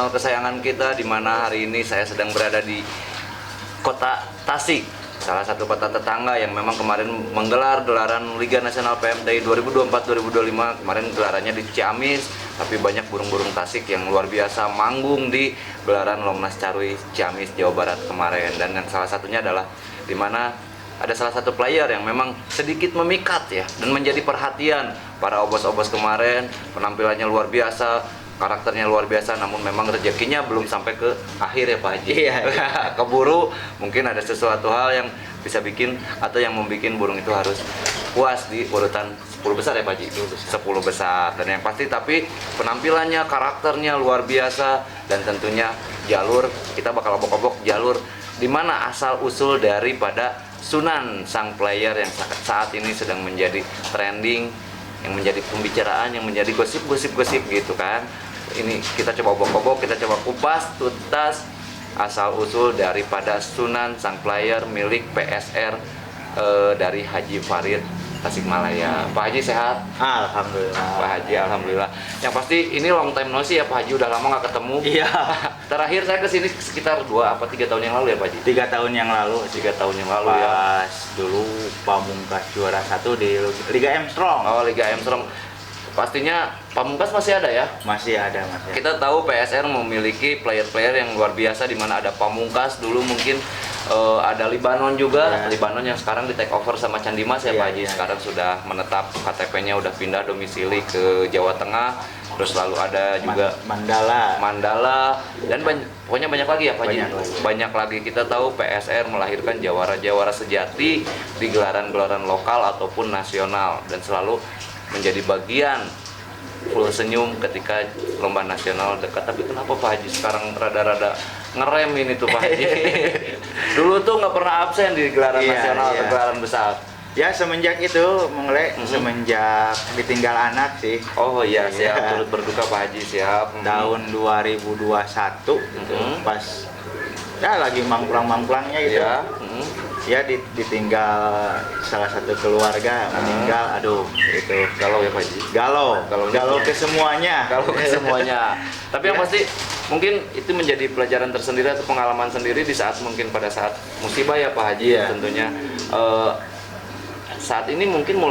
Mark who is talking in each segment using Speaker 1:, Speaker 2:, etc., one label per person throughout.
Speaker 1: channel kesayangan kita, di mana hari ini saya sedang berada di kota Tasik, salah satu kota tetangga yang memang kemarin menggelar gelaran Liga Nasional PMTI 2024-2025. Kemarin gelarannya di Ciamis, tapi banyak burung-burung Tasik yang luar biasa manggung di gelaran Lomnas Carui Ciamis, Jawa Barat kemarin. Dan yang salah satunya adalah di mana ada salah satu player yang memang sedikit memikat ya, dan menjadi perhatian para obos-obos kemarin. Penampilannya luar biasa, karakternya luar biasa, namun memang rezekinya belum sampai ke akhir ya Pak Haji.
Speaker 2: Iya.
Speaker 1: Keburu mungkin ada sesuatu hal yang bisa bikin atau yang membuat burung itu harus puas di urutan 10 besar ya Pak Haji. 10 besar. Dan yang pasti tapi penampilannya, karakternya luar biasa, dan tentunya jalur, kita bakal obok-obok jalur di mana asal usul daripada Sunan, sang player yang saat ini sedang menjadi trending, yang menjadi pembicaraan, yang menjadi gosip gitu kan. Ini kita coba obok-obok, kita coba kupas tuntas asal usul daripada Sunan, sang player milik PSR dari Haji Farid Tasikmalaya. Pak Haji sehat?
Speaker 2: Alhamdulillah.
Speaker 1: Pak Haji alhamdulillah. Yang pasti ini long time no see ya Pak Haji, udah lama nggak ketemu.
Speaker 2: Iya.
Speaker 1: Terakhir saya kesini sekitar 2 apa 3 tahun yang lalu ya Pak Haji?
Speaker 2: 3 tahun yang lalu.
Speaker 1: 3 tahun yang lalu ya.
Speaker 2: Pas dulu Pamungkas juara 1 di Liga Armstrong.
Speaker 1: Oh, Liga Armstrong. Pastinya Pamungkas masih ada ya?
Speaker 2: Masih ada, masih ada.
Speaker 1: Kita tahu PSR memiliki player-player yang luar biasa, di mana ada Pamungkas dulu, mungkin ada Libanon juga.
Speaker 2: Ya.
Speaker 1: Libanon yang sekarang di take over sama Candimas ya,
Speaker 2: Ya,
Speaker 1: Pak Haji.
Speaker 2: ya.
Speaker 1: Sekarang sudah menetap, KTP-nya udah pindah domisili ke Jawa Tengah. Terus lalu ada juga Mandala dan pokoknya banyak lagi ya Pak Haji. Banyak lagi. Kita tahu PSR melahirkan jawara-jawara sejati di gelaran-gelaran lokal ataupun nasional, dan selalu menjadi bagian full senyum ketika lomba nasional dekat. Tapi kenapa Pak Haji sekarang rada-rada ngerem ini tuh Pak Haji? Dulu tuh nggak pernah absen di gelaran nasional atau gelaran besar.
Speaker 2: Ya semenjak itu mulai semenjak ditinggal anak sih.
Speaker 1: Oh iya, siap. Turut berduka Pak Haji, siap.
Speaker 2: Tahun 2021 gitu, pas ya lagi mangplang-mangplangnya gitu.
Speaker 1: Ya.
Speaker 2: Ya ditinggal salah satu keluarga meninggal. Aduh, itu
Speaker 1: Galau ya Pak Haji.
Speaker 2: galau ke semuanya.
Speaker 1: Kalau ke semuanya. Tapi yang pasti mungkin itu menjadi pelajaran tersendiri atau pengalaman sendiri di saat mungkin pada saat musibah ya Pak Haji.
Speaker 2: Iya.
Speaker 1: Tentunya saat ini mungkin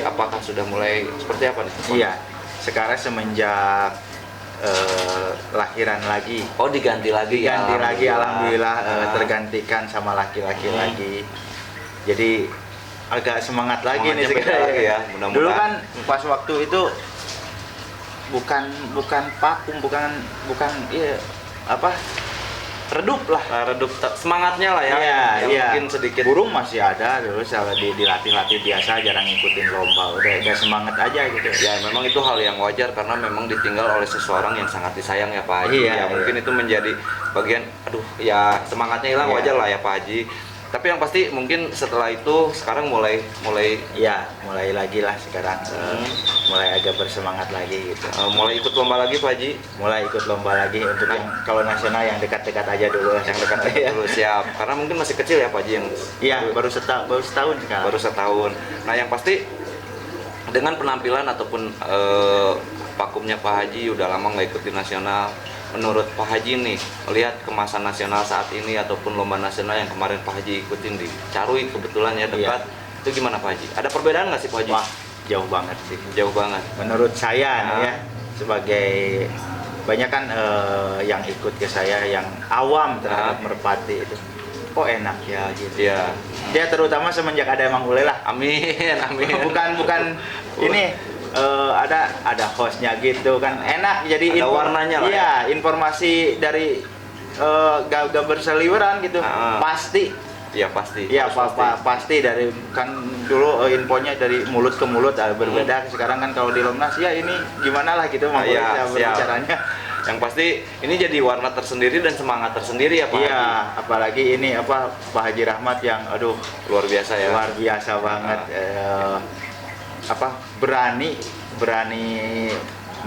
Speaker 1: apakah sudah mulai seperti apa nih?
Speaker 2: Iya, sekarang semenjak lahiran lagi.
Speaker 1: Oh, diganti lagi ya.
Speaker 2: Ganti lagi, alhamdulillah tergantikan sama laki-laki lagi. Jadi agak semangat lagi nih
Speaker 1: Semangatnya beda
Speaker 2: sekarang
Speaker 1: lagi ya, mudah-mudahan.
Speaker 2: Dulu kan pas waktu itu bukan vakum, bukan iya apa? Redup lah.
Speaker 1: Redup semangatnya lah ya. Yang mungkin sedikit
Speaker 2: burung masih ada dulu, dilatih-latih biasa, jarang ngikutin lomba. Udah semangat aja gitu.
Speaker 1: Ya memang itu hal yang wajar karena memang ditinggal oleh seseorang yang sangat disayang ya Pak Haji.
Speaker 2: Iya,
Speaker 1: mungkin itu menjadi bagian, ya semangatnya hilang, wajar lah ya Pak Haji. Tapi yang pasti mungkin setelah itu sekarang mulai
Speaker 2: Iya, mulai lagi lah sekarang. Mulai agak bersemangat lagi gitu.
Speaker 1: mulai ikut lomba lagi Pak Haji.
Speaker 2: Mulai ikut lomba lagi untuk yang kalau nasional yang dekat-dekat aja dulu.
Speaker 1: Yang dekat dulu, siap. Karena mungkin masih kecil ya Pak Haji yang.
Speaker 2: Iya, baru setahun sekarang.
Speaker 1: Baru setahun. Nah yang pasti dengan penampilan ataupun vakumnya Pak Haji udah lama nggak ikut di nasional. Menurut Pak Haji nih, melihat kemasan nasional saat ini ataupun lomba nasional yang kemarin Pak Haji ikutin di Carui kebetulan ya dekat, itu gimana Pak Haji? Ada perbedaan nggak sih Pak Haji?
Speaker 2: Wah, jauh banget sih.
Speaker 1: Jauh banget.
Speaker 2: Menurut saya nih ya, sebagai banyak kan yang ikut ke saya yang awam terhadap merpati itu, kok enak ya gitu.
Speaker 1: Iya.
Speaker 2: Ya terutama semenjak ada Emang Ule lah.
Speaker 1: Amin, amin.
Speaker 2: bukan ini ada hostnya gitu kan, enak jadi
Speaker 1: ada warnanya lah.
Speaker 2: Iya, informasi dari gak berseliweran gitu. Pasti.
Speaker 1: Iya pasti.
Speaker 2: Iya pasti dari kan dulu infonya dari mulut ke mulut berbeda. Sekarang kan kalau di Lomnas ya ini gimana lah gitu berbicaranya.
Speaker 1: Yang pasti ini jadi warna tersendiri dan semangat tersendiri ya Pak Haji.
Speaker 2: Iya, apalagi ini Pak Haji Rahmat yang aduh
Speaker 1: luar biasa ya.
Speaker 2: Luar biasa banget. Berani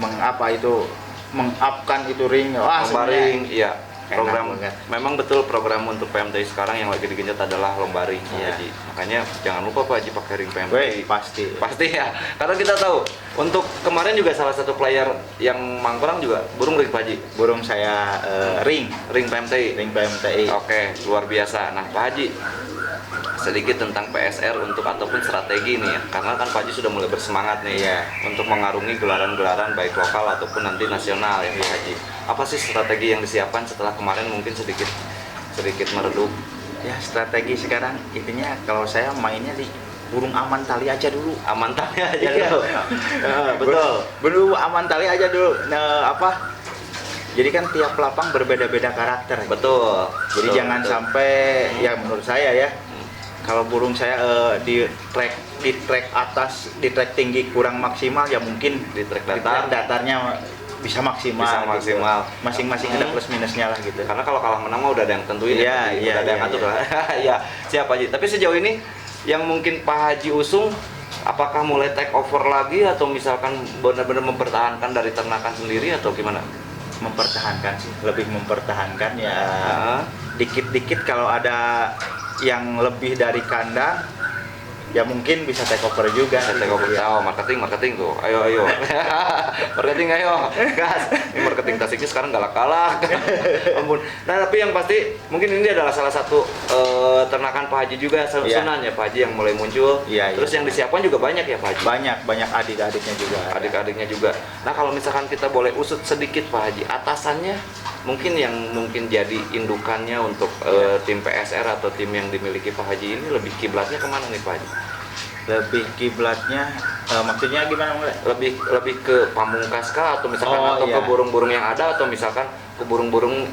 Speaker 2: mengupkan itu ring. Wah,
Speaker 1: ring, iya. program
Speaker 2: banget.
Speaker 1: memang betul program untuk PMTI sekarang yang lagi digenjot adalah lomba ring Pak
Speaker 2: Iya.
Speaker 1: Haji. Makanya jangan lupa Pak Haji pakai ring PMTI.
Speaker 2: Weh, pasti.
Speaker 1: Pasti ya, karena kita tahu untuk kemarin juga salah satu player yang mangkurang juga burung ring Pak Haji,
Speaker 2: Burung saya ring
Speaker 1: PMTI.
Speaker 2: ring PMTI.
Speaker 1: Oke, luar biasa. Nah Pak Haji, sedikit tentang PSR untuk ataupun strategi nih ya, karena kan Pak Haji sudah mulai bersemangat nih
Speaker 2: Iya.
Speaker 1: untuk mengarungi gelaran-gelaran baik lokal ataupun nanti nasional ya Pak Haji. Apa sih strategi yang disiapkan setelah kemarin mungkin sedikit meredup?
Speaker 2: Ya strategi sekarang intinya kalau saya mainnya di burung aman tali aja dulu.
Speaker 1: Aman tali aja
Speaker 2: Iya.
Speaker 1: dulu. Betul.
Speaker 2: Burung aman tali aja dulu. Nah, apa? Jadi kan tiap lapang berbeda-beda karakter.
Speaker 1: Betul.
Speaker 2: Jadi
Speaker 1: Betul,
Speaker 2: jangan
Speaker 1: betul.
Speaker 2: sampai ya menurut saya ya. Kalau burung saya di track atas, di track tinggi kurang maksimal ya mungkin
Speaker 1: Di track
Speaker 2: di
Speaker 1: datar.
Speaker 2: track datarnya bisa maksimal.
Speaker 1: Bisa
Speaker 2: gitu.
Speaker 1: maksimal.
Speaker 2: Masing-masing ada plus minusnya lah gitu.
Speaker 1: Karena kalau kalah menang mah udah ada yang tentuin
Speaker 2: Iya,
Speaker 1: ya, Pak Haji.
Speaker 2: iya,
Speaker 1: Udah ada yang
Speaker 2: iya,
Speaker 1: atur
Speaker 2: iya.
Speaker 1: lah. Iya, siap Pak Haji. Tapi sejauh ini yang mungkin Pak Haji usung, apakah mulai take over lagi atau misalkan benar-benar mempertahankan dari ternakan sendiri atau gimana?
Speaker 2: Mempertahankan sih, lebih mempertahankan ya.
Speaker 1: Heeh.
Speaker 2: Dikit-dikit kalau ada yang lebih dari kandang ya mungkin bisa take over juga.
Speaker 1: Saya take over.
Speaker 2: Ya.
Speaker 1: Oh, marketing tuh. Ayo. Marketing ayo. Gas. Ini marketing Tasiknya sekarang galak-galak. Ampun. Nah, tapi yang pasti mungkin ini adalah salah satu ternakan Pak Haji juga
Speaker 2: Iya.
Speaker 1: Sunan ya Pak Haji yang mulai muncul.
Speaker 2: Iya,
Speaker 1: Terus
Speaker 2: iya.
Speaker 1: yang disiapkan juga banyak ya Pak Haji.
Speaker 2: Banyak adik-adiknya juga.
Speaker 1: Adik-adiknya juga. Nah, kalau misalkan kita boleh usut sedikit Pak Haji, atasannya mungkin yang mungkin jadi indukannya untuk tim PSR atau tim yang dimiliki Pak Haji ini lebih kiblatnya kemana nih Pak Haji?
Speaker 2: Lebih kiblatnya maksudnya gimana mulai?
Speaker 1: Lebih ke pamungkas kah atau misalkan
Speaker 2: Oh,
Speaker 1: atau
Speaker 2: iya.
Speaker 1: ke burung-burung yang ada atau misalkan ke burung-burung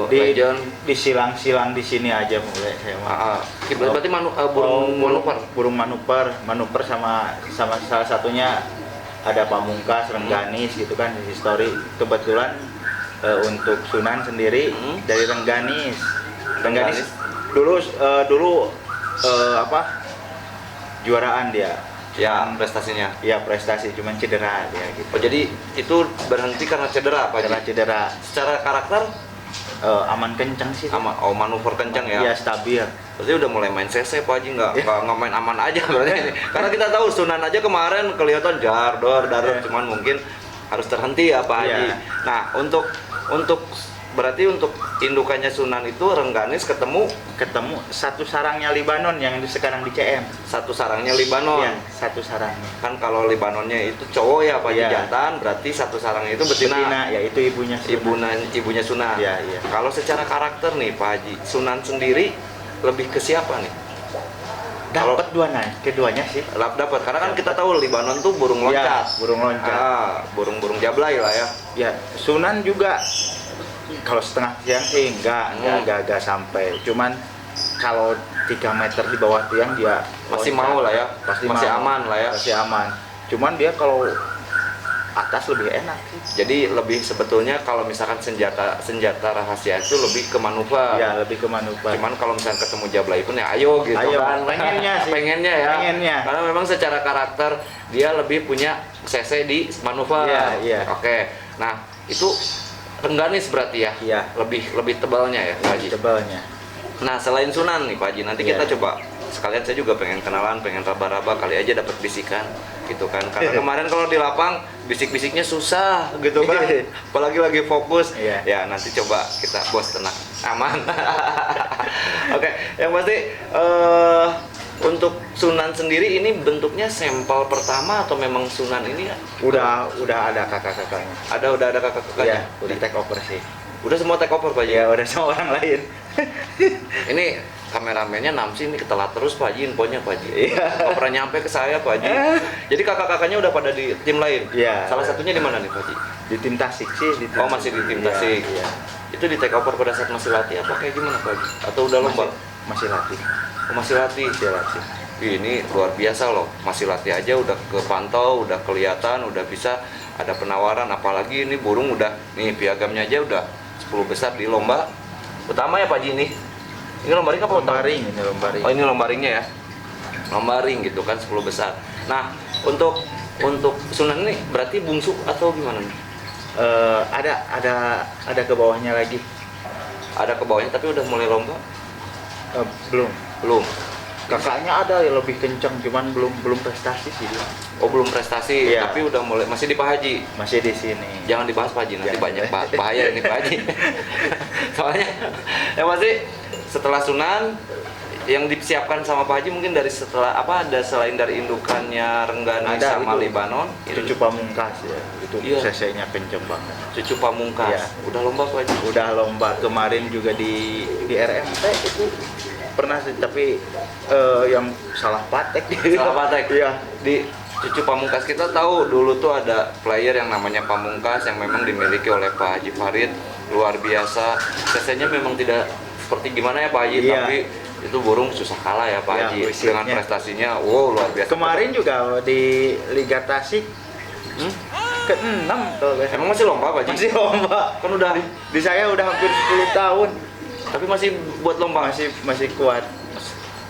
Speaker 2: Di
Speaker 1: legend.
Speaker 2: silang-silang di sini aja mulai saya mah.
Speaker 1: Kiblat berarti burung manuver.
Speaker 2: Burung manuver sama salah satunya ada pamungkas, rengganis gitu kan di histori. Kebetulan untuk Sunan sendiri dari Rengganis.
Speaker 1: Rengganis.
Speaker 2: Dulu apa? Juaraan dia.
Speaker 1: Ya, prestasinya.
Speaker 2: Ya prestasi cuman cedera dia gitu.
Speaker 1: Oh, jadi itu berhenti karena cedera Pak Haji.
Speaker 2: Karena cedera
Speaker 1: Secara karakter
Speaker 2: aman kencang sih.
Speaker 1: manuver kencang ya.
Speaker 2: Iya stabil.
Speaker 1: Berarti udah mulai main CC Pak Haji, nggak main aman aja berarti ini. Karena kita tahu Sunan aja kemarin kelihatan darat, cuman mungkin harus terhenti ya Pak Haji.
Speaker 2: Iya.
Speaker 1: Nah, untuk berarti untuk indukannya Sunan itu Rengganis ketemu
Speaker 2: Satu sarangnya Libanon yang sekarang di CM.
Speaker 1: satu sarangnya Libanon.
Speaker 2: Iya, satu sarangnya.
Speaker 1: Kan kalau Libanonnya itu cowok ya Pak Haji,
Speaker 2: Iya.
Speaker 1: jantan, berarti satu sarangnya itu betina.
Speaker 2: Betina, ya itu ibunya. Sunan.
Speaker 1: Ibunya Sunan.
Speaker 2: Iya, iya.
Speaker 1: Kalau secara karakter nih Pak Haji, Sunan sendiri lebih ke siapa nih?
Speaker 2: Dapat keduanya sih.
Speaker 1: Dapat karena kan kita tahu Libanon tuh burung loncat.
Speaker 2: Ya, burung loncat.
Speaker 1: Burung-burung jablay lah ya.
Speaker 2: Ya, Sunan juga kalau setengah tiang sih enggak sampai. Cuman kalau 3 meter di bawah tiang dia
Speaker 1: Masih
Speaker 2: loncat.
Speaker 1: mau lah ya.
Speaker 2: Pasti
Speaker 1: Masih
Speaker 2: mau.
Speaker 1: aman lah ya.
Speaker 2: Masih aman. Cuman dia kalau atas lebih enak sih.
Speaker 1: Jadi lebih sebetulnya kalau misalkan senjata rahasia itu lebih ke manuver.
Speaker 2: Ya, lebih ke manuver.
Speaker 1: Cuman kalau misalkan ketemu jablay pun ya ayo gitu
Speaker 2: Ayo,
Speaker 1: kan.
Speaker 2: pengennya sih.
Speaker 1: Pengennya ya.
Speaker 2: Pengennya.
Speaker 1: Karena memang secara karakter dia lebih punya CC di manuver.
Speaker 2: Iya, iya.
Speaker 1: Oke. Nah, itu Rengganis berarti ya.
Speaker 2: Iya.
Speaker 1: Lebih tebalnya ya Pak Haji.
Speaker 2: Tebalnya.
Speaker 1: Nah, selain Sunan nih Pak Haji, nanti
Speaker 2: Iya.
Speaker 1: kita coba sekalian saya juga pengen kenalan, pengen raba-raba, kali aja dapat bisikan gitu kan. Karena kemarin kalau di lapang bisik-bisiknya susah gitu kan. Apalagi lagi fokus.
Speaker 2: Iya.
Speaker 1: Ya, nanti coba kita bos tenang. Aman. Oke, yang pasti untuk Sunan sendiri ini bentuknya sampel pertama atau memang Sunan ini
Speaker 2: Udah ada kakak-kakaknya.
Speaker 1: udah ada kakak-kakaknya?
Speaker 2: Iya, udah take over sih.
Speaker 1: Udah semua take over Pak Haji?
Speaker 2: Ya, udah sama orang lain.
Speaker 1: Ini kameramennya Namsi ini ketelat terus Pak Haji, infonya Pak Haji.
Speaker 2: Iya.
Speaker 1: Nggak pernah nyampe ke saya Pak Haji. Jadi kakak-kakaknya udah pada di tim lain?
Speaker 2: Iya.
Speaker 1: Salah satunya di mana nih Pak Haji?
Speaker 2: Di tim Tasik sih.
Speaker 1: Oh, masih di tim
Speaker 2: Iya,
Speaker 1: Tasik.
Speaker 2: Iya.
Speaker 1: Itu di take over pada saat masih latih apa kayak gimana Pak Haji? Atau udah lomba?
Speaker 2: Masih latih.
Speaker 1: Oh, masih latih?
Speaker 2: Masih latih.
Speaker 1: Ini luar biasa loh, masih latih aja udah kepantau, udah kelihatan, udah bisa ada penawaran. Apalagi ini burung udah, nih piagamnya aja udah 10 besar di lomba utama ya Pak Haji ini. Ini lomba ring apa utama?
Speaker 2: Lomba ring, ini lomba ring.
Speaker 1: Oh, ini lomba ringnya ya. Lomba ring gitu kan 10 besar. Nah, untuk Sunan ini berarti bungsu atau gimana nih?
Speaker 2: Ada ke bawahnya lagi.
Speaker 1: ada ke bawahnya tapi udah mulai lomba?
Speaker 2: Belum.
Speaker 1: Belum.
Speaker 2: Kakaknya ada yang lebih kencang, cuman belum prestasi sih dia.
Speaker 1: Oh belum prestasi,
Speaker 2: Iya.
Speaker 1: tapi udah mulai masih di Pak Haji.
Speaker 2: Masih di sini.
Speaker 1: Jangan dibahas Pak Haji, nanti
Speaker 2: Jangan.
Speaker 1: banyak bahaya ini Pak Haji. Soalnya yang pasti setelah Sunan yang disiapkan sama Pak Haji mungkin dari setelah apa ada selain dari indukannya Renggani
Speaker 2: Ada,
Speaker 1: sama
Speaker 2: itu.
Speaker 1: Libanon,
Speaker 2: Cucu Pamungkas ya, itu
Speaker 1: Iya.
Speaker 2: CC-nya kenceng banget.
Speaker 1: Cucu Pamungkas.
Speaker 2: Iya.
Speaker 1: Udah lomba Pak Haji.
Speaker 2: Udah lomba kemarin juga di RMT itu pernah sih, tapi yang salah patek.
Speaker 1: Salah patek.
Speaker 2: Iya.
Speaker 1: Di Cucu Pamungkas kita tahu dulu tuh ada player yang namanya Pamungkas yang memang dimiliki oleh Pak Haji Farid, luar biasa. CC-nya memang tidak seperti gimana ya Pak Haji,
Speaker 2: Iya.
Speaker 1: tapi itu burung susah kalah ya Pak
Speaker 2: Iya,
Speaker 1: Haji
Speaker 2: fisiknya.
Speaker 1: dengan prestasinya, wow luar biasa.
Speaker 2: Kemarin juga di Liga Tasik
Speaker 1: Hmm?
Speaker 2: ke-6 kalau nggak salah.
Speaker 1: Emang masih lomba Pak Haji?
Speaker 2: Masih lomba.
Speaker 1: Kan udah,
Speaker 2: Di saya udah hampir 10 tahun.
Speaker 1: tapi masih buat lomba.
Speaker 2: Masih kuat.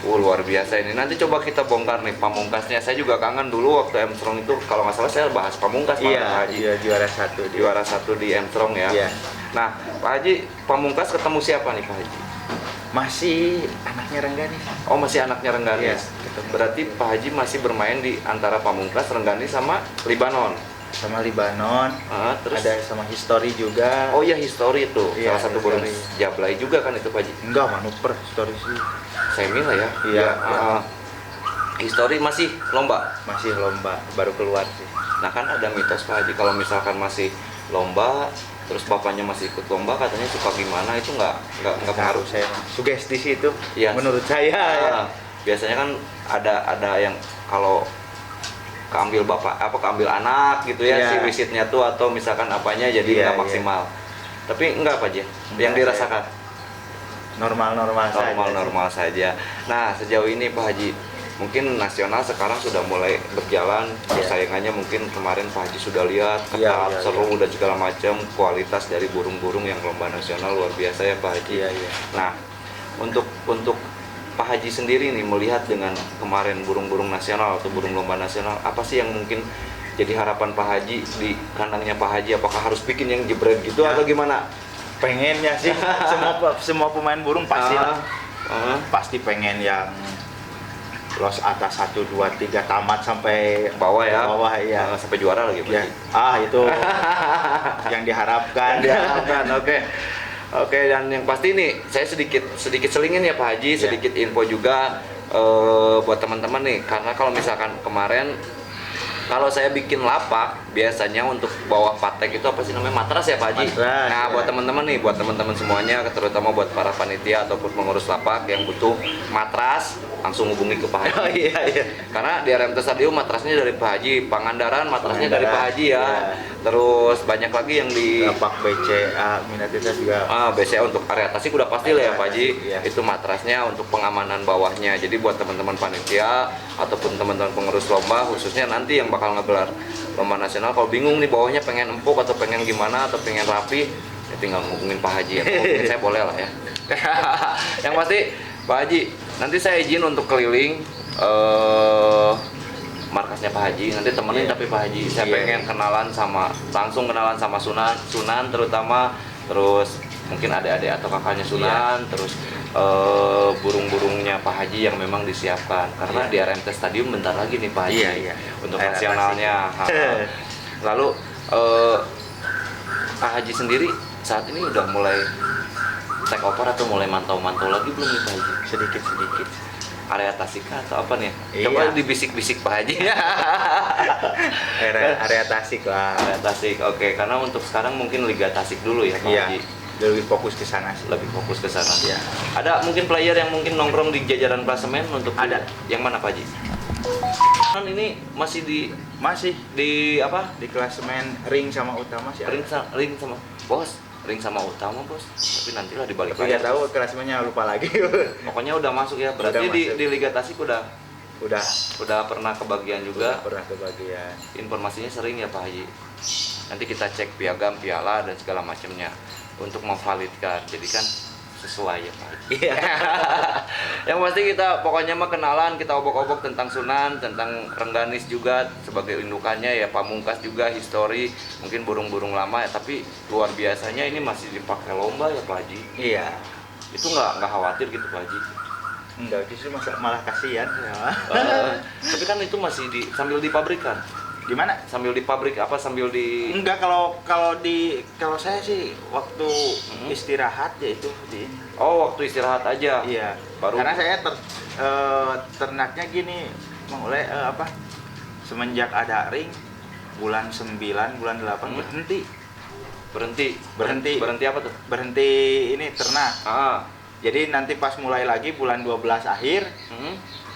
Speaker 1: Luar biasa ini. Nanti coba kita bongkar nih Pamungkasnya. Saya juga kangen dulu waktu Armstrong itu, kalau nggak salah saya bahas Pamungkas malah, Pak Haji.
Speaker 2: Iya, juara 1 dia.
Speaker 1: Juara 1 di Armstrong ya.
Speaker 2: Iya.
Speaker 1: Nah, Pak Haji, Pamungkas ketemu siapa nih Pak Haji?
Speaker 2: Masih anaknya Renggani.
Speaker 1: Oh, masih anaknya Renggani.
Speaker 2: Iya, ketemu.
Speaker 1: Berarti Pak Haji masih bermain di antara Pamungkas, Renggani sama Libanon.
Speaker 2: Sama Libanon.
Speaker 1: Terus
Speaker 2: Ada sama History juga.
Speaker 1: oh ya, History itu.
Speaker 2: Iya,
Speaker 1: Salah satu burung
Speaker 2: History.
Speaker 1: Jablay juga kan itu Pak Haji.
Speaker 2: Enggak, Manuper History sih.
Speaker 1: Semi lah ya.
Speaker 2: Iya,
Speaker 1: Ya, History masih lomba.
Speaker 2: Masih lomba, baru keluar sih.
Speaker 1: Nah kan ada mitos Pak Haji kalau misalkan masih lomba terus bapaknya masih ikut lomba katanya suka gimana, itu nggak pengaruh.
Speaker 2: Saya sugesti sih itu.
Speaker 1: Iya.
Speaker 2: Menurut saya ya.
Speaker 1: Nah, biasanya kan ada yang kalau keambil bapak apa keambil anak gitu ya,
Speaker 2: Iya.
Speaker 1: si wisitnya tuh atau misalkan apanya jadi
Speaker 2: Iya,
Speaker 1: nggak
Speaker 2: iya.
Speaker 1: maksimal. Tapi enggak Pak Haji,
Speaker 2: Enggak,
Speaker 1: yang dirasakan
Speaker 2: Normal-normal saja.
Speaker 1: normal-normal saja. Nah sejauh ini Pak Haji, mungkin nasional sekarang sudah mulai berjalan, persaingannya mungkin kemarin Pak Haji sudah lihat
Speaker 2: Iya,
Speaker 1: ketat,
Speaker 2: iya,
Speaker 1: seru
Speaker 2: iya.
Speaker 1: dan segala macam, kualitas dari burung-burung yang lomba nasional luar biasa ya Pak Haji.
Speaker 2: Iya, iya.
Speaker 1: Nah untuk Pak Haji sendiri nih melihat dengan kemarin burung-burung nasional atau burung lomba nasional, apa sih yang mungkin jadi harapan Pak Haji di kandangnya Pak Haji? Apakah harus bikin yang jebret gitu
Speaker 2: Ya.
Speaker 1: atau gimana?
Speaker 2: Pengennya sih semua pemain burung pasti lah. Pasti pengen yang los atas 1 2 3 tamat sampai
Speaker 1: Bawah ya,
Speaker 2: bawah ya.
Speaker 1: sampai juara lagi Pak
Speaker 2: Ya.
Speaker 1: Haji.
Speaker 2: Itu yang diharapkan.
Speaker 1: Diharapkan, oke. Oke, dan yang pasti nih saya sedikit selingin ya Pak Haji,
Speaker 2: Ya.
Speaker 1: sedikit info juga buat teman-teman nih, karena kalau misalkan kemarin kalau saya bikin lapak biasanya untuk bawah patek itu apa sih namanya, matras ya Pak Haji.
Speaker 2: Matras,
Speaker 1: Nah
Speaker 2: ya.
Speaker 1: buat teman-teman nih, buat teman-teman semuanya, terutama buat para panitia ataupun pengurus lapak yang butuh matras, langsung hubungi ke Pak Haji.
Speaker 2: Oh iya iya.
Speaker 1: Karena di RMT Stadium matrasnya dari Pak Haji, Pangandaran matrasnya dari Pak Haji ya.
Speaker 2: Iya.
Speaker 1: Terus banyak lagi yang di
Speaker 2: Lapak BCA Minatita juga.
Speaker 1: BCA untuk area Tasik udah pasti lah ya Pak Haji.
Speaker 2: Iya.
Speaker 1: Itu matrasnya untuk pengamanan bawahnya. Jadi buat teman-teman panitia ataupun teman-teman pengurus lomba, khususnya nanti yang bakal ngegelar lomba nasional, kalau bingung nih bawahnya pengen empuk atau pengen gimana atau pengen rapi, ya tinggal hubungin Pak Haji ya. Hubungin saya boleh lah ya. Yang pasti Pak Haji, nanti saya izin untuk keliling markasnya Pak Haji, nanti temenin.
Speaker 2: Iya.
Speaker 1: Tapi Pak Haji, saya
Speaker 2: Iya.
Speaker 1: pengen langsung kenalan sama Sunan terutama, terus mungkin adik-adik atau kakaknya Sunan, terus burung-burungnya Pak Haji yang memang disiapkan, karena
Speaker 2: Iya.
Speaker 1: di RMT Stadium bentar lagi nih Pak Haji.
Speaker 2: Iya, iya.
Speaker 1: Untuk
Speaker 2: Air
Speaker 1: nasionalnya. Lalu Pak Haji sendiri saat ini udah mulai take over atau mulai mantau-mantau lagi belum nih Pak Haji?
Speaker 2: Sedikit-sedikit.
Speaker 1: Area Tasik atau apa nih?
Speaker 2: Iya.
Speaker 1: Coba dibisik-bisik Pak Haji.
Speaker 2: Area Tasik lah.
Speaker 1: Area Tasik, oke. Karena untuk sekarang mungkin Liga Tasik dulu ya Pak
Speaker 2: Iya.
Speaker 1: Haji.
Speaker 2: Lebih fokus ke sana sih.
Speaker 1: Lebih fokus ke sana.
Speaker 2: Iya.
Speaker 1: Ada mungkin player yang mungkin nongkrong di jajaran klasemen untuk
Speaker 2: Ada.
Speaker 1: Yang mana Pak Haji? Kan ini masih
Speaker 2: Masih
Speaker 1: di apa?
Speaker 2: di klasemen ring sama utama sih.
Speaker 1: Ring sama bos. Ring sama utama bos. Tapi nantilah dibalik
Speaker 2: Tapi nggak tahu klasemennya, lupa lagi.
Speaker 1: Pokoknya udah masuk ya. Berarti
Speaker 2: Udah masuk.
Speaker 1: di Liga Tasik udah
Speaker 2: udah
Speaker 1: pernah kebagian juga.
Speaker 2: pernah kebagian.
Speaker 1: Informasinya sering ya Pak Haji. Nanti kita cek piagam, piala dan segala macamnya untuk memvalidkan. Jadi kan sesuai ya Pak.
Speaker 2: Iya.
Speaker 1: Yang pasti kita pokoknya mah kenalan, kita obok-obok tentang Sunan, tentang Rengganis juga sebagai indukannya ya, Pamungkas juga histori, mungkin burung-burung lama ya, tapi luar biasanya ini masih dipakai lomba ya Pak Haji.
Speaker 2: Iya.
Speaker 1: Itu nggak khawatir gitu Pak Haji.
Speaker 2: Enggak, justru malah kasihan.
Speaker 1: Tapi kan itu masih sambil dipabrikan.
Speaker 2: Gimana?
Speaker 1: Sambil di pabrik apa sambil di
Speaker 2: Enggak, kalau saya sih waktu istirahat ya itu di
Speaker 1: Oh, waktu istirahat aja.
Speaker 2: iya.
Speaker 1: Baru
Speaker 2: Karena saya ternaknya gini, mulai semenjak ada ring bulan 9, bulan 8
Speaker 1: berhenti.
Speaker 2: berhenti
Speaker 1: Apa tuh?
Speaker 2: berhenti ini ternak. Jadi nanti pas mulai lagi bulan 12 akhir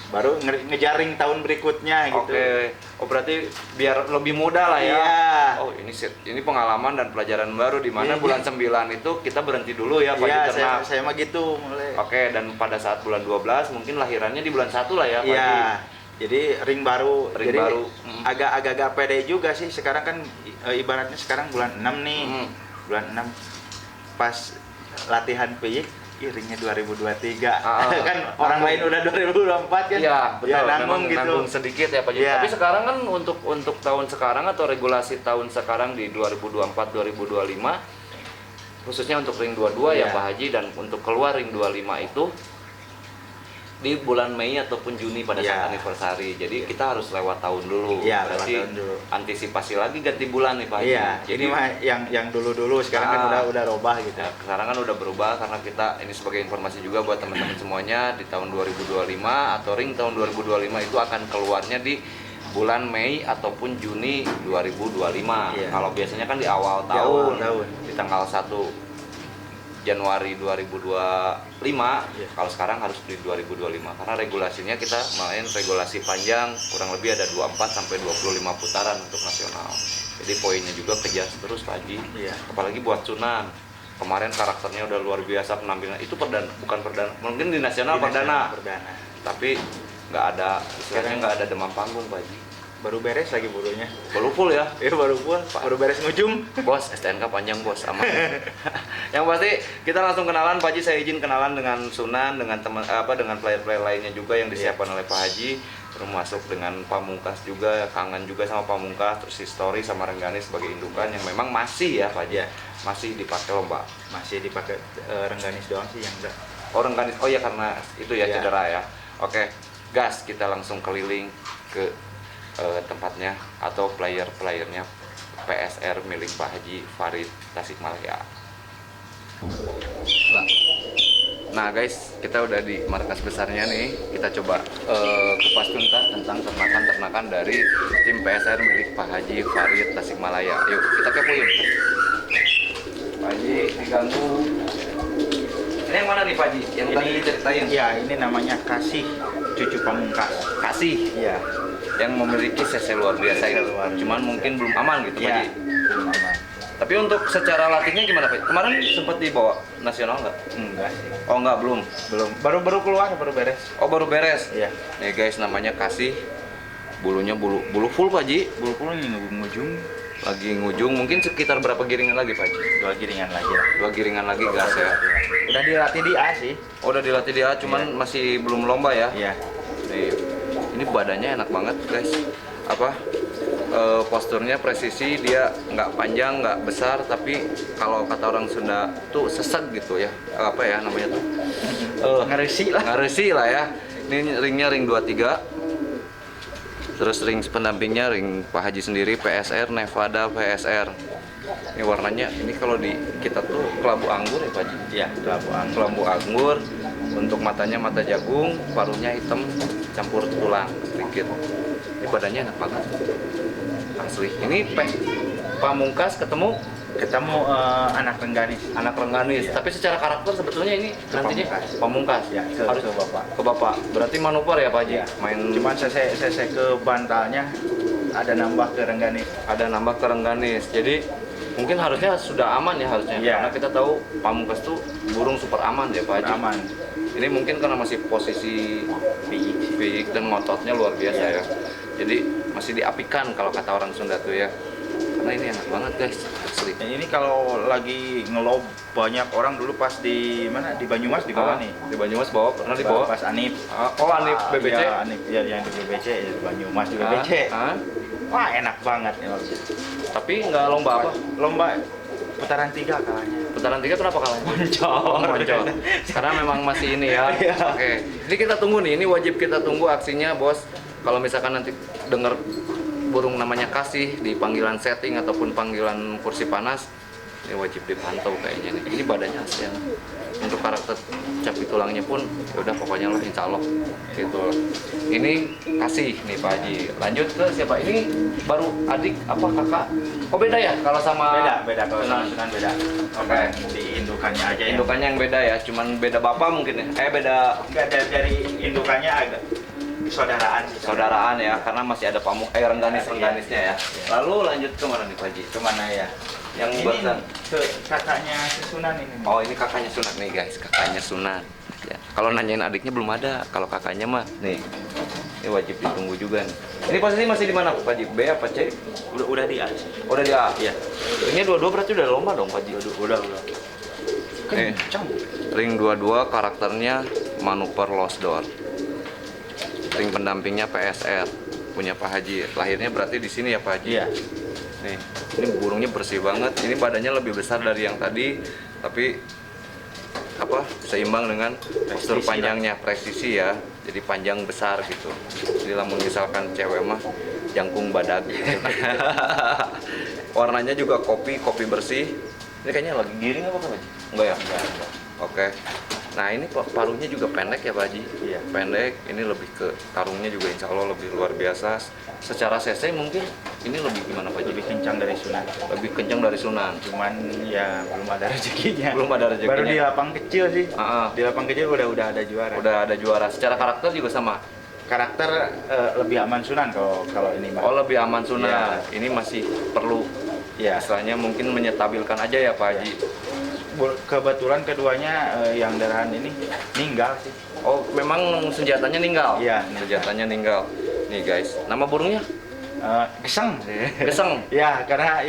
Speaker 2: baru ngejaring tahun berikutnya gitu.
Speaker 1: Oke. Oh, berarti biar lebih mudah lah ya.
Speaker 2: Iya.
Speaker 1: Oh, ini pengalaman dan pelajaran baru di mana
Speaker 2: Iya.
Speaker 1: bulan 9 itu kita berhenti dulu ya Pak
Speaker 2: Iya,
Speaker 1: di ternak.
Speaker 2: saya mah gitu mulai.
Speaker 1: Oke, dan pada saat bulan 12 mungkin lahirannya di bulan 1 lah ya Pak.
Speaker 2: Iya. Jadi ring baru.
Speaker 1: Ring
Speaker 2: jadi
Speaker 1: baru.
Speaker 2: agak pede juga sih. Sekarang kan ibaratnya sekarang bulan 6 nih. Bulan 6 pas latihan piyik, ringnya 2023. Kan orang lain udah 2024 kan.
Speaker 1: Iya, betul.
Speaker 2: Ya,
Speaker 1: Memang
Speaker 2: gitu.
Speaker 1: nanggung sedikit ya Pak Ji.
Speaker 2: Iya.
Speaker 1: Tapi sekarang kan untuk tahun sekarang atau regulasi tahun sekarang di 2024 2025 khususnya untuk ring 22 ya
Speaker 2: Iya.
Speaker 1: Pak Haji, dan untuk keluar ring 25 itu di bulan Mei ataupun Juni pada saat
Speaker 2: Iya.
Speaker 1: anniversary. Jadi kita harus lewat tahun dulu.
Speaker 2: Iya, lewat
Speaker 1: Berarti
Speaker 2: tahun dulu.
Speaker 1: antisipasi lagi ganti bulan nih Pak Haji.
Speaker 2: Iya.
Speaker 1: Jadi
Speaker 2: Ini mah yang dulu-dulu sekarang kan udah robah gitu.
Speaker 1: ya, sekarang kan udah berubah karena kita ini sebagai informasi juga buat teman-teman semuanya, di tahun 2025 atau ring tahun 2025 itu akan keluarnya di bulan Mei ataupun Juni 2025.
Speaker 2: Iya.
Speaker 1: Kalau biasanya kan di awal
Speaker 2: Di awal
Speaker 1: tahun,
Speaker 2: tahun.
Speaker 1: di tanggal 1 Januari 2025.
Speaker 2: Iya.
Speaker 1: Kalau sekarang harus di 2025 karena regulasinya kita main regulasi panjang, kurang lebih ada 24 sampai 25 putaran untuk nasional. Jadi poinnya juga kejar terus Pak Haji.
Speaker 2: Iya.
Speaker 1: Apalagi buat Sunan. Kemarin karakternya udah luar biasa, penampilan itu bukan perdana, mungkin di nasional
Speaker 2: Di
Speaker 1: perdana,
Speaker 2: Perdana.
Speaker 1: tapi nggak ada, istilahnya nggak ada demam panggung Pak Haji.
Speaker 2: Baru beres lagi burunya.
Speaker 1: Baru full ya,
Speaker 2: Iya, baru full. Baru beres ngujung.
Speaker 1: bos, STNK panjang bos, aman. Yang pasti kita langsung kenalan Pak Haji, saya izin kenalan dengan Sunan, dengan dengan player-player lainnya juga yang disiapkan oleh Pak Haji, termasuk dengan Pamungkas juga, kangen juga sama Pamungkas, terus histori sama Rengganis sebagai indukan yang memang masih ya Pak Haji,
Speaker 2: Iya.
Speaker 1: masih dipakai lomba.
Speaker 2: Masih dipakai Rengganis doang sih yang enggak.
Speaker 1: Oh, Rengganis, oh ya karena itu ya
Speaker 2: Iya.
Speaker 1: cedera ya. Oke, gas, kita langsung keliling ke tempatnya atau player-playernya PSR milik Pak Haji Farid Tasikmalaya. Nah guys, kita udah di markas besarnya nih. Kita coba kupas tuntas tentang ternakan-ternakan dari tim PSR milik Pak Haji Farid Tasikmalaya. Yuk kita kepoin. Pak Haji diganggu. Ini yang mana nih Pak Haji? Yang tadi diceritain?
Speaker 2: Iya, ini namanya Kasih cucu Pamungkas.
Speaker 1: Kasih.
Speaker 2: Iya.
Speaker 1: Yang memiliki CC luar biasa
Speaker 2: CC
Speaker 1: itu.
Speaker 2: luar biasa.
Speaker 1: Cuman mungkin belum aman gitu Pak
Speaker 2: Iya.
Speaker 1: Haji.
Speaker 2: Belum aman.
Speaker 1: Tapi untuk secara latihnya gimana Pak? Kemarin sempat dibawa nasional nggak?
Speaker 2: Enggak sih.
Speaker 1: Oh nggak, belum.
Speaker 2: Belum. Baru keluar, baru beres.
Speaker 1: Oh baru beres.
Speaker 2: Iya.
Speaker 1: Nih guys, namanya Kasih. Bulunya bulu full Pak Haji.
Speaker 2: Bulu ini ngujung.
Speaker 1: Lagi ngujung, mungkin sekitar berapa giringan lagi Pak Haji?
Speaker 2: 2 giringan lagi lah.
Speaker 1: 2 giringan lagi gas ya.
Speaker 2: Udah dilatih di A sih.
Speaker 1: Oh, udah dilatih dia, cuman masih belum lomba ya.
Speaker 2: Iya.
Speaker 1: Nih, ini badannya enak banget guys. Posturnya presisi, dia nggak panjang, nggak besar, tapi kalau kata orang Sunda tuh sesek gitu ya. Apa ya namanya tuh?
Speaker 2: Ngeresi lah.
Speaker 1: Ngaresi lah ya. Ini ringnya ring 23. Terus ring pendampingnya ring Pak Haji sendiri PSR Nevada PSR. Ini warnanya, ini kalau di kita tuh kelabu anggur ya Pak Haji.
Speaker 2: Iya,
Speaker 1: Kelambu anggur. Untuk matanya mata jagung, paruhnya hitam campur tulang sedikit. Ini badannya enak banget. Asli. Ini Pamungkas ketemu
Speaker 2: anak Rengganis.
Speaker 1: anak Rengganis.
Speaker 2: Iya.
Speaker 1: Tapi secara karakter sebetulnya ini
Speaker 2: Ke
Speaker 1: nantinya
Speaker 2: Pamungkas.
Speaker 1: Pamungkas.
Speaker 2: Ya,
Speaker 1: Harus
Speaker 2: ke Bapak.
Speaker 1: ke Bapak. Berarti manuver ya Pak Haji?
Speaker 2: Iya.
Speaker 1: Main
Speaker 2: Cuman saya ke bantalnya ada nambah ke Rengganis.
Speaker 1: ada nambah ke Rengganis. Jadi mungkin harusnya sudah aman ya harusnya.
Speaker 2: Iya.
Speaker 1: Karena kita tahu Pamungkas tuh burung super aman ya Pak Haji.
Speaker 2: Aman.
Speaker 1: Ini mungkin karena masih posisi biik dan ngototnya luar biasa
Speaker 2: Iya.
Speaker 1: ya. Jadi masih diapikan kalau kata orang Sunda tuh ya. karena ini enak banget guys asli.
Speaker 2: Nah, ini kalau lagi ngelob banyak orang dulu pas di mana di Banyumas di bawah nih.
Speaker 1: Di Banyumas bawa pernah di bawah
Speaker 2: Pas Anip.
Speaker 1: oh Anip BBC
Speaker 2: Ya, Anip ya yang di BBC ya, di Banyumas di BBC. Wah enak banget ya.
Speaker 1: Tapi nggak lomba apa?
Speaker 2: Lomba putaran 3 kalahnya.
Speaker 1: Putaran 3 kenapa kalahnya?
Speaker 2: Moncong.
Speaker 1: Moncong. Karena memang masih ini ya. Oke. Ini kita tunggu nih. Ini wajib kita tunggu aksinya, Bos. Kalau misalkan nanti dengar burung namanya kasih di panggilan setting ataupun panggilan kursi panas, ini wajib dipantau kayaknya nih. Ini badannya asli ya. Untuk karakter capi tulangnya pun ya udah pokoknya lah insya Allah gitu. Ini kasih nih Pak Haji. Lanjut ke siapa? Ini baru adik apa kakak? Oh beda ya kalau sama
Speaker 2: Beda kalau sama Sunan beda.
Speaker 1: Oke.
Speaker 2: Di indukannya aja ya.
Speaker 1: Indukannya yang beda ya, cuman beda bapak mungkin ya. Beda
Speaker 2: Enggak dari indukannya agak saudaraan sih.
Speaker 1: saudaraan ya, karena masih ada rengganis-rengganisnya ya.
Speaker 2: Iya.
Speaker 1: Lalu lanjut ke mana nih Pak Haji?
Speaker 2: Kemana ya?
Speaker 1: Yang
Speaker 2: Ini
Speaker 1: barusan.
Speaker 2: ke kakaknya si Sunan ini.
Speaker 1: Oh ini kakaknya Sunan nih guys, kakaknya Sunan. Ya. Kalau nanyain adiknya belum ada, kalau kakaknya mah nih. Ini wajib ditunggu juga nih. Ini posisi masih di mana Pak Haji? B apa C?
Speaker 2: Udah di A sih.
Speaker 1: Udah di A.
Speaker 2: Iya.
Speaker 1: Ini dua-dua berarti udah lomba dong Pak Haji.
Speaker 2: Udah.
Speaker 1: Nih, ring 22 karakternya manuver Lost Door. Ring pendampingnya PSR punya Pak Haji. Lahirnya berarti di sini ya Pak Haji.
Speaker 2: Iya.
Speaker 1: Nih, ini burungnya bersih banget. Ini badannya lebih besar dari yang tadi, tapi apa seimbang dengan postur
Speaker 2: Presisi
Speaker 1: panjangnya, presisi ya. Jadi panjang besar gitu. Jadi lamun misalkan cewek mah jangkung badag gitu. Warnanya juga kopi bersih. Ini kayaknya lagi giring apa Pak Haji? Enggak ya?
Speaker 2: Enggak.
Speaker 1: Oke. Nah ini paruhnya juga pendek ya Pak Haji?
Speaker 2: Iya.
Speaker 1: Pendek, ini lebih ke tarungnya juga insya Allah lebih luar biasa. Secara cc mungkin ini lebih gimana Pak Haji?
Speaker 2: Lebih kencang dari Sunan.
Speaker 1: Lebih kencang dari Sunan.
Speaker 2: Cuman ya belum ada rezekinya.
Speaker 1: Belum ada rezekinya.
Speaker 2: Baru di lapang kecil sih.
Speaker 1: Ah,
Speaker 2: Di lapang kecil udah ada juara.
Speaker 1: udah ada juara. Secara karakter juga sama.
Speaker 2: Karakter lebih aman Sunan kalau ini mah.
Speaker 1: Oh lebih aman Sunan.
Speaker 2: Iya.
Speaker 1: Ini masih perlu
Speaker 2: Ya.
Speaker 1: istilahnya mungkin menyetabilkan aja ya Pak Haji.
Speaker 2: Kebetulan keduanya yang darahan ini ninggal sih.
Speaker 1: Oh memang senjatanya ninggal?
Speaker 2: Iya.
Speaker 1: Senjatanya ninggal. Nih guys, nama burungnya?
Speaker 2: Geseng.
Speaker 1: Geseng.
Speaker 2: Ya karena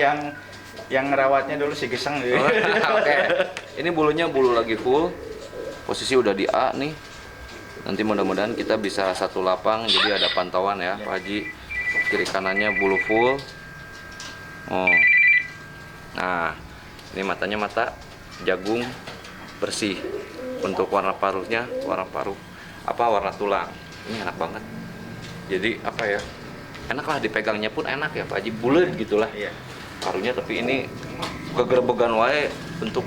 Speaker 2: yang ngerawatnya dulu si Geseng.
Speaker 1: Oke. Ini bulunya bulu lagi full. Posisi udah di A nih. Nanti mudah-mudahan kita bisa satu lapang jadi ada pantauan ya Pak Haji. Kiri kanannya bulu full. Oh. Nah, ini matanya mata jagung bersih. Untuk warna paruhnya warna tulang. Ini enak banget. Jadi apa ya? Enak lah dipegangnya pun enak ya Pak Haji. Bulet gitulah.
Speaker 2: Iya.
Speaker 1: Paruhnya tapi ini kegerbegan wae bentuk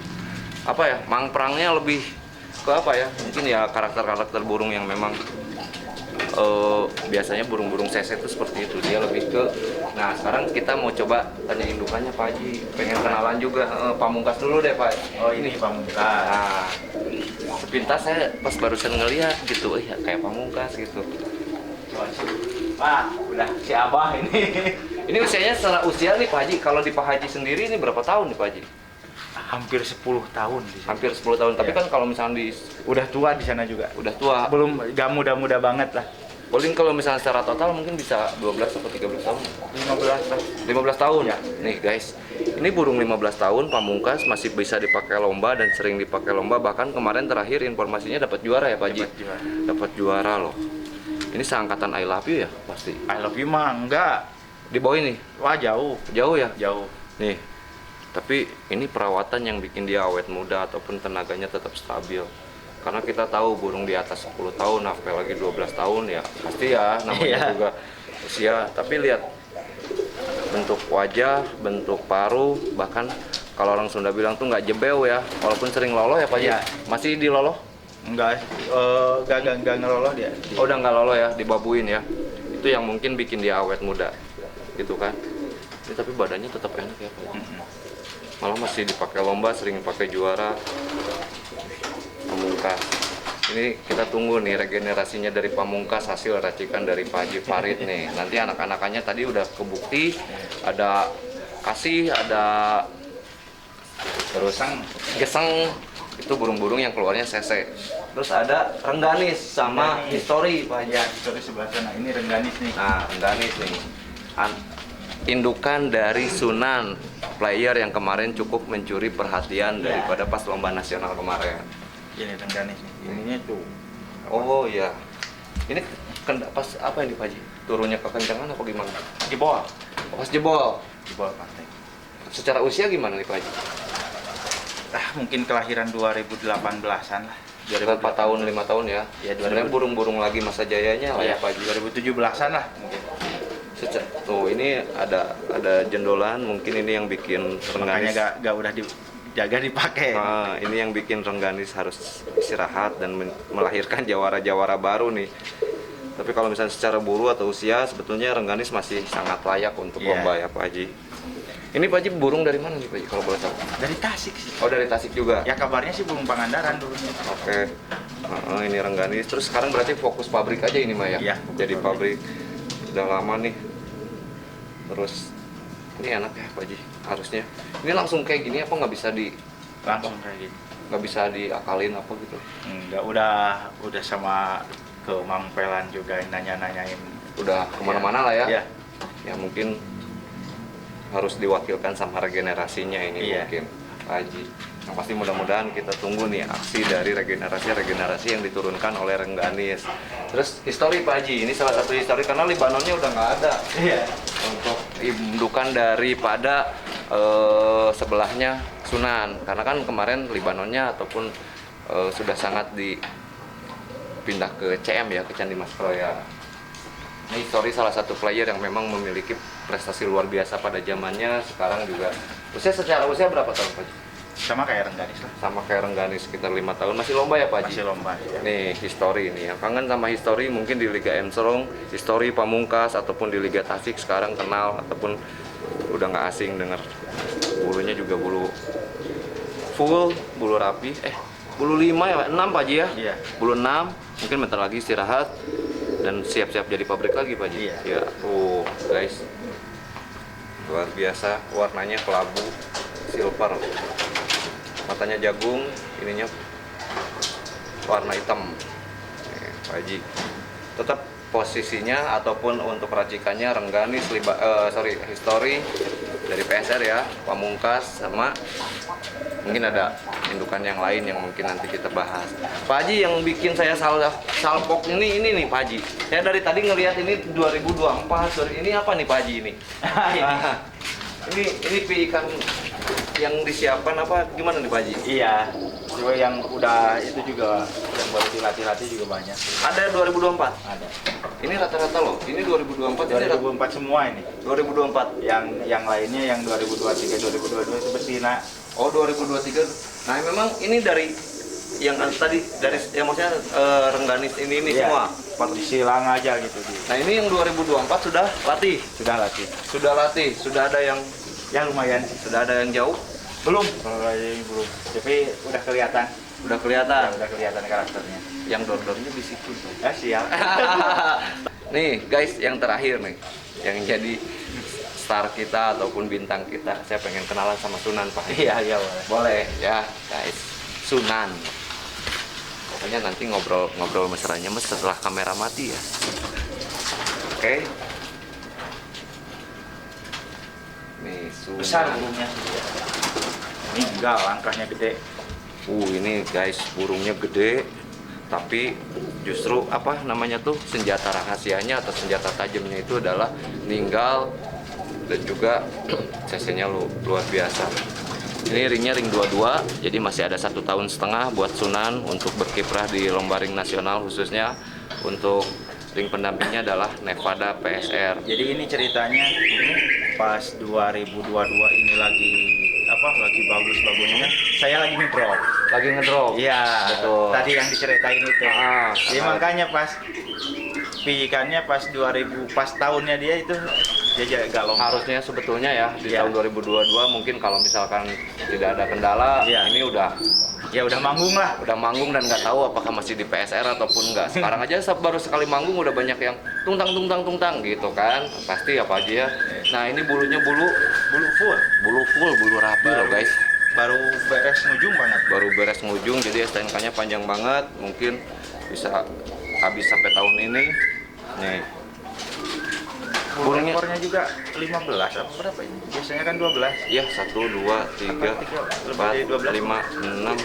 Speaker 1: apa ya? Mangprangnya lebih ke apa ya? Mungkin ya karakter-karakter burung yang memang biasanya burung-burung sese itu seperti itu. Dia lebih ke. Nah sekarang kita mau coba tanya indukannya Pak Haji. Pengen kenalan juga. Pamungkas dulu deh Pak.
Speaker 2: Oh ini Pamungkas.
Speaker 1: Nah, sepintas saya pas barusan ngeliat gitu, ya kayak Pamungkas gitu.
Speaker 2: Wah, udah si Abah ini.
Speaker 1: Ini usianya setelah usia nih Pak Haji. Kalau di Pak Haji sendiri ini berapa tahun nih Pak Haji?
Speaker 2: Hampir 10 tahun di sini.
Speaker 1: Hampir 10 tahun. Tapi
Speaker 2: Iya.
Speaker 1: kan kalau misalnya
Speaker 2: Udah tua di sana juga.
Speaker 1: udah tua.
Speaker 2: Belum gak muda-muda banget lah.
Speaker 1: Paling kalau misalnya secara total mungkin bisa 12 atau 13 tahun.
Speaker 2: 15 lah.
Speaker 1: 15 tahun.
Speaker 2: Ya.
Speaker 1: Nih guys. Ini burung 15 tahun Pamungkas masih bisa dipakai lomba dan sering dipakai lomba. Bahkan kemarin terakhir informasinya dapat juara ya Pak Haji.
Speaker 2: Dapat juara.
Speaker 1: Dapat juara loh. Ini seangkatan I Love You ya pasti.
Speaker 2: I love you mah enggak.
Speaker 1: Di bawah ini
Speaker 2: Wah jauh.
Speaker 1: jauh ya.
Speaker 2: Jauh.
Speaker 1: Nih. Tapi ini perawatan yang bikin dia awet muda ataupun tenaganya tetap stabil. Karena kita tahu burung di atas 10 tahun, apalagi 12 tahun ya pasti ya namanya
Speaker 2: Iya.
Speaker 1: juga usia. Tapi lihat bentuk wajah, bentuk paruh, bahkan kalau orang Sunda bilang tuh nggak jebeu ya, walaupun sering loloh ya Pak Haji.
Speaker 2: Iya.
Speaker 1: Masih di loloh?
Speaker 2: Enggak, enggak ngeloloh dia.
Speaker 1: Oh udah nggak loloh ya, dibabuin ya. Itu yang mungkin bikin dia awet muda, gitu kan. Ini tapi badannya tetap enak ya Pak Haji. Malah masih dipakai lomba, sering pakai juara. Pamungkas. Ini kita tunggu nih regenerasinya dari Pamungkas hasil racikan dari Pak Haji Farid nih. Nanti anak-anakannya tadi udah kebukti, ada kasih, ada terus geseng, itu burung-burung yang keluarnya sese. Terus ada rengganis sama histori Pak Haji.
Speaker 2: Ya, sorry sebelah sana. Ini rengganis nih.
Speaker 1: Nah, rengganis nih. indukan dari Sunan, player yang kemarin cukup mencuri perhatian daripada pas lomba nasional kemarin.
Speaker 2: Ini Rengganis nih. Ininya tuh.
Speaker 1: Oh iya. Ini pas apa ini Pak Haji? Turunnya kekencangan apa gimana?
Speaker 2: Jebol.
Speaker 1: Pas jebol.
Speaker 2: Jebol partai.
Speaker 1: Secara usia gimana nih Pak Haji?
Speaker 2: Mungkin kelahiran 2018-an lah.
Speaker 1: 4 tahun, 5 tahun ya?
Speaker 2: Ya,
Speaker 1: sebenarnya burung-burung lagi masa jayanya lah ya Pak Haji.
Speaker 2: 2017-an lah mungkin.
Speaker 1: Tuh ini ada jendolan, mungkin ini yang bikin Rengganis.
Speaker 2: Makanya gak udah dijaga dipakai.
Speaker 1: Ini yang bikin Rengganis harus istirahat dan melahirkan jawara-jawara baru nih. Tapi kalau misalnya secara bulu atau usia, sebetulnya Rengganis masih sangat layak untuk lomba ya Pak Haji. Ini Pak Haji burung dari mana nih Pak Haji kalau boleh tahu?
Speaker 2: Dari Tasik sih.
Speaker 1: Oh dari Tasik juga?
Speaker 2: Ya kabarnya sih burung Pangandaran dulunya.
Speaker 1: Oke. Ini Rengganis. Terus sekarang berarti fokus pabrik aja ini Maya?
Speaker 2: Iya.
Speaker 1: Jadi pabrik. Udah lama nih. Terus ini enak ya Pak Haji harusnya. Ini langsung kayak gini apa nggak bisa
Speaker 2: langsung kayak gini?
Speaker 1: Nggak bisa diakalin apa gitu?
Speaker 2: Enggak, udah sama ke Mang Pelan juga nanya-nanyain.
Speaker 1: Udah kemana-mana lah ya?
Speaker 2: Iya.
Speaker 1: Ya mungkin harus diwakilkan sama regenerasinya ini mungkin Pak Haji. Yang pasti mudah-mudahan kita tunggu nih aksi dari regenerasi yang diturunkan oleh Rengganis. Terus histori Pak Haji, ini salah satu histori karena Libanonnya udah nggak ada.
Speaker 2: Iya.
Speaker 1: Untuk indukan daripada sebelahnya Sunan. Karena kan kemarin Libanonnya ataupun sudah sangat dipindah ke CM ya, ke Candi Mas Kroya. Ini histori salah satu player yang memang memiliki prestasi luar biasa pada zamannya. Sekarang juga secara usia berapa tahun Pak Haji?
Speaker 2: Sama kayak Rengganis lah.
Speaker 1: Sama kayak Rengganis sekitar 5 tahun. Masih lomba ya Pak Haji?
Speaker 2: Masih lomba ya.
Speaker 1: Nih histori ini yang kangen sama histori mungkin di Liga Emsrong, histori Pamungkas ataupun di Liga Tasik sekarang kenal ataupun udah nggak asing dengar. Bulunya juga bulu full, bulu rapi. Bulu 5 ya, 6 Pak Haji ya?
Speaker 2: Iya.
Speaker 1: Bulu 6, mungkin bentar lagi istirahat dan siap-siap jadi pabrik lagi Pak Haji.
Speaker 2: Iya.
Speaker 1: Ya, guys. Luar biasa, warnanya kelabu silver. Matanya jagung, ininya warna hitam. Pak Haji. Tetap posisinya ataupun untuk racikannya Rengganis, histori dari PSR ya, Pamungkas sama mungkin ada indukan yang lain yang mungkin nanti kita bahas. Pak Haji yang bikin saya salpok ini nih Pak Haji. Saya dari tadi ngelihat ini 2024, ini apa nih Pak Haji ini? Ini ikan yang disiapkan apa gimana nih Pak Haji?
Speaker 2: Iya. Cuma yang udah itu juga yang baru dilatih-latih juga banyak.
Speaker 1: Ada 2024?
Speaker 2: Ada.
Speaker 1: Ini rata-rata loh. Ini 2024.
Speaker 2: 2024 semua ini.
Speaker 1: 2024.
Speaker 2: Yang lainnya yang 2023, 2022 itu betina.
Speaker 1: Oh 2023. Nah memang ini dari yang tadi dari yang maksudnya Rengganis ini
Speaker 2: Iya.
Speaker 1: semua.
Speaker 2: Silang aja gitu.
Speaker 1: Nah ini yang 2024 sudah latih.
Speaker 2: Sudah latih.
Speaker 1: Sudah ada yang
Speaker 2: Ya lumayan sih.
Speaker 1: sudah ada yang jauh.
Speaker 2: Belum. Kalau ini belum. Tapi udah kelihatan.
Speaker 1: Udah kelihatan.
Speaker 2: Udah kelihatan karakternya.
Speaker 1: Yang dor-dornya bisikin.
Speaker 2: Siap.
Speaker 1: Nih guys, yang terakhir nih, yang jadi star kita ataupun bintang kita, saya pengen kenalan sama Sunan Pak.
Speaker 2: Iya boleh.
Speaker 1: Boleh ya guys, Sunan. Pokoknya nanti ngobrol mesranya setelah kamera mati ya. Oke. Nih Sunan.
Speaker 2: Besar burungnya. Ini enggak, langkahnya gede.
Speaker 1: Ini guys, burungnya gede, tapi justru apa namanya tuh senjata rahasianya atau senjata tajamnya itu adalah ninggal dan juga cc-nya luar biasa. Ini ringnya ring 22, jadi masih ada 1,5 tahun buat Sunan untuk berkiprah di lomba ring nasional, khususnya untuk ring pendampingnya adalah Nevada PSR.
Speaker 2: Jadi ini ceritanya pas 2022 ini lagi bagus-bagusnya, saya lagi ngedrop.
Speaker 1: Lagi ngedrop.
Speaker 2: Iya,
Speaker 1: betul.
Speaker 2: Tadi yang diceritain itu. Jadi makanya pas pijikannya pas tahunnya dia itu dia agak lomba.
Speaker 1: Harusnya sebetulnya ya di tahun 2022 mungkin kalau misalkan tidak ada kendala, ini udah
Speaker 2: manggung lah.
Speaker 1: Udah manggung dan nggak tahu apakah masih di PSR ataupun enggak. Sekarang aja baru sekali manggung udah banyak yang tungtang gitu kan. Pasti apa aja ya. Nah ini bulunya bulu full, bulu rapi loh guys.
Speaker 2: Baru beres ngujung banget.
Speaker 1: Baru beres ngujung, jadi STNK-nya panjang banget. Mungkin bisa habis sampai tahun ini. Nih.
Speaker 2: ekornya juga 15 apa berapa ini? Biasanya kan 12.
Speaker 1: Ya, 1, 2, 3, 4, 5, 6,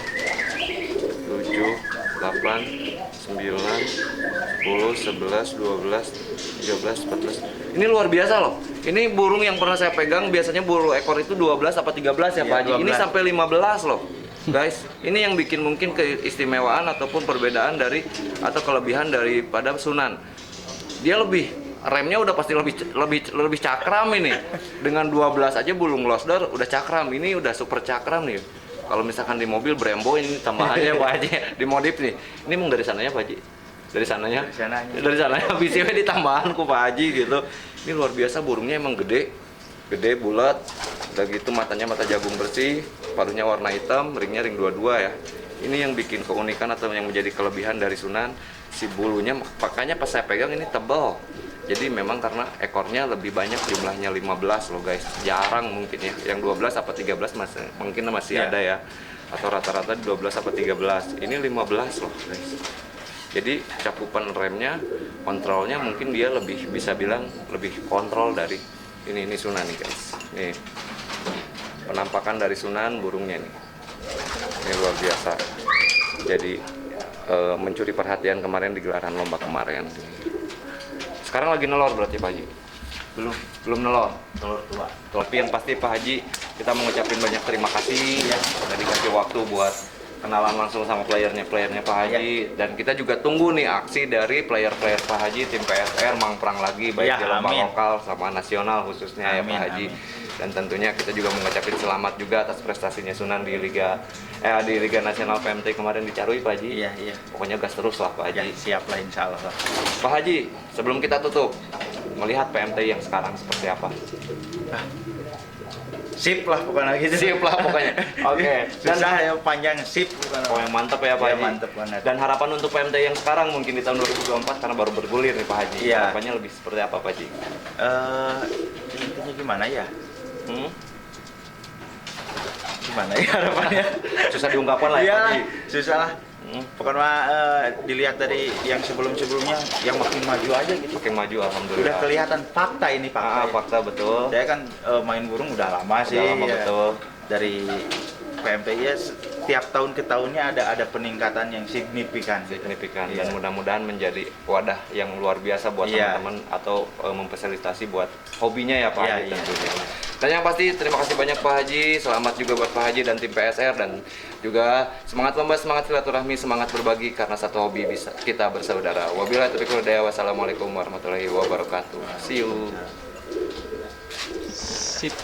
Speaker 1: 7, 8, 9, 10, 11, 12, 13, 14. Ini luar biasa loh. Ini burung yang pernah saya pegang biasanya burung ekor itu 12 apa 13 ya
Speaker 2: Iya,
Speaker 1: Pak Haji. Ini
Speaker 2: 12.
Speaker 1: sampai 15 loh. Guys, ini yang bikin mungkin keistimewaan ataupun perbedaan dari atau kelebihan daripada Sunan. Dia remnya udah pasti lebih cakram ini. Dengan 12 aja burung losdor udah cakram. Ini udah super cakram nih. Kalau misalkan di mobil Brembo ini tambahannya Pak Haji dimodif nih. Ini emang dari sananya Pak Haji. Dari sananya. Dari sananya BCW ditambahan ku Pak Haji gitu. Ini luar biasa burungnya emang gede bulat. Udah gitu matanya mata jagung bersih, paruhnya warna hitam, ringnya ring 22 ya. Ini yang bikin keunikan atau yang menjadi kelebihan dari Sunan, si bulunya makanya pas saya pegang ini tebal. Jadi memang karena ekornya lebih banyak jumlahnya 15 loh guys. Jarang mungkin ya. Yang 12 apa 13 mungkin masih ada ya. Atau rata-rata 12 apa 13. Ini 15 loh guys. Jadi cakupan remnya, kontrolnya mungkin dia lebih bisa bilang lebih kontrol dari ini Sunan nih guys. Nih penampakan dari Sunan burungnya nih. Ini luar biasa. Jadi mencuri perhatian kemarin di gelaran lomba kemarin. Sekarang lagi nelor berarti Pak Haji? Belum nelor.
Speaker 2: Telur tua.
Speaker 1: Tapi yang pasti Pak Haji kita mengucapkan banyak terima kasih ya udah dikasih waktu buat kenalan langsung sama playernya Pak Haji dan kita juga tunggu nih aksi dari player Pak Haji tim PSR mangprang lagi baik di lomba lokal sama nasional khususnya ya Pak Haji dan tentunya kita juga mengucapkan selamat juga atas prestasinya Sunan di Liga Nasional PMT kemarin di Carui Pak Haji.
Speaker 2: Iya.
Speaker 1: Pokoknya gas terus lah Pak Haji.
Speaker 2: Ya, siap lah insya Allah.
Speaker 1: Pak Haji, sebelum kita tutup melihat PMT yang sekarang seperti apa?
Speaker 2: Sip lah pokoknya gitu.
Speaker 1: Sip lah pokoknya. Oke.
Speaker 2: Susah ya panjang sip bukan.
Speaker 1: Oh yang mantap ya Pak Haji.
Speaker 2: Mantap banget.
Speaker 1: Dan harapan untuk PMT yang sekarang mungkin di tahun 2024 karena baru bergulir nih Pak Haji.
Speaker 2: Iya.
Speaker 1: Harapannya lebih seperti apa Pak Haji?
Speaker 2: Intinya gimana ya?
Speaker 1: Hmm?
Speaker 2: Gimana ya harapannya?
Speaker 1: Susah diungkapkan lah ya Pak Haji.
Speaker 2: Susah lah. Pokoknya dilihat dari yang sebelum-sebelumnya yang makin maju aja gitu.
Speaker 1: Makin maju alhamdulillah.
Speaker 2: Udah kelihatan fakta ini fakta.
Speaker 1: Fakta betul.
Speaker 2: Saya kan main burung udah lama sih.
Speaker 1: Udah lama betul.
Speaker 2: Dari PMTI ya setiap tahun ke tahunnya ada peningkatan yang signifikan.
Speaker 1: Dan mudah-mudahan menjadi wadah yang luar biasa buat teman-teman atau memfasilitasi buat hobinya ya Pak Haji tentunya. Dan yang pasti terima kasih banyak Pak Haji, selamat juga buat Pak Haji dan tim PSR dan juga semangat lomba, semangat silaturahmi, semangat berbagi karena satu hobi bisa kita bersaudara. Wabillahi taufiq wal hidayah. Wassalamualaikum warahmatullahi wabarakatuh. See you. Sip.